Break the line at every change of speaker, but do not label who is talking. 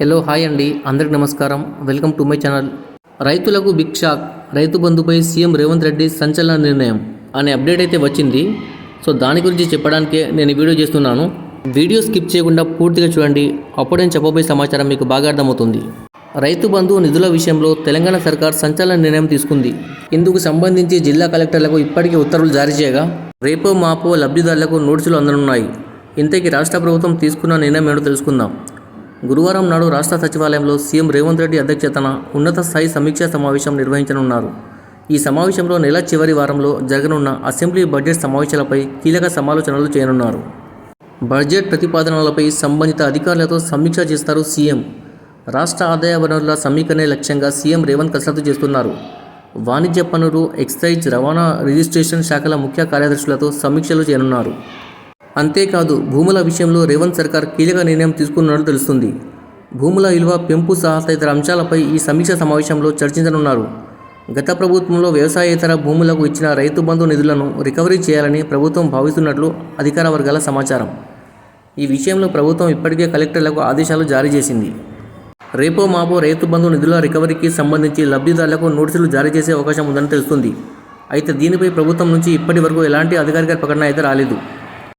Hello hi అండి, అందరికి నమస్కారం. Welcome to my channel. రైతులకు బిగ్ షాక్, రైతు బంధుపై సీఎం రేవంత్ రెడ్డి సంచలన నిర్ణయం అనే అప్డేట్ అయితే వచ్చింది. సో దాని గురించి చెప్పడానికే నేను ఈ వీడియో చేస్తున్నాను. వీడియో స్కిప్ చేయకుండా పూర్తిగా చూడండి, అప్పుడు నేను చెప్పబోయే సమాచారం మీకు బాగా అర్థమవుతుంది. రైతు బంధు నిధుల విషయంలో తెలంగాణ సర్కార్ సంచలన నిర్ణయం తీసుకుంది. ఇందుకు సంబంధించి జిల్లా కలెక్టర్లకు ఇప్పటికే ఉత్తర్వులు జారీ చేయగా రేపో మాపో లబ్ధిదారులకు నోటీసులు అందనున్నాయి. ఇంతకీ రాష్ట్ర ప్రభుత్వం తీసుకున్న నిర్ణయం ఏంటో తెలుసుకుందాం. గురువారం నాడు రాష్ట్ర సచివాలయంలో సీఎం రేవంత్ రెడ్డి అధ్యక్షతన ఉన్నత స్థాయి సమీక్షా సమావేశం నిర్వహించనున్నారు. ఈ సమావేశంలో నెల చివరి వారంలో జరగనున్న అసెంబ్లీ బడ్జెట్ సమావేశాలపై కీలక సమాలోచనలు చేయనున్నారు. బడ్జెట్ ప్రతిపాదనలపై సంబంధిత అధికారులతో సమీక్ష చేస్తారు సీఎం. రాష్ట్ర ఆదాయ వనరుల సమీకరణే లక్ష్యంగా సీఎం రేవంత్ కసరత్తు చేస్తున్నారు. వాణిజ్య పన్నులు, ఎక్సైజ్, రవాణా, రిజిస్ట్రేషన్ శాఖల ముఖ్య కార్యదర్శులతో సమీక్షలు చేయనున్నారు. అంతేకాదు భూముల విషయంలో రేవంత్ సర్కార్ కీలక నిర్ణయం తీసుకున్నట్లు తెలుస్తుంది. భూముల విలువ పెంపు సహా తదితర అంశాలపై ఈ సమీక్ష సమావేశంలో చర్చించనున్నారు. గత ప్రభుత్వంలో వ్యవసాయేతర భూములకు ఇచ్చిన రైతు బంధు నిధులను రికవరీ చేయాలని ప్రభుత్వం భావిస్తున్నట్లు అధికార వర్గాల సమాచారం. ఈ విషయంలో ప్రభుత్వం ఇప్పటికే కలెక్టర్లకు ఆదేశాలు జారీ చేసింది. రేపో మాపో రైతు బంధు నిధుల రికవరీకి సంబంధించి లబ్ధిదారులకు నోటీసులు జారీ చేసే అవకాశం ఉందని తెలుస్తుంది. అయితే దీనిపై ప్రభుత్వం నుంచి ఇప్పటి వరకు ఎలాంటి అధికారిక ప్రకటన అయితే రాలేదు.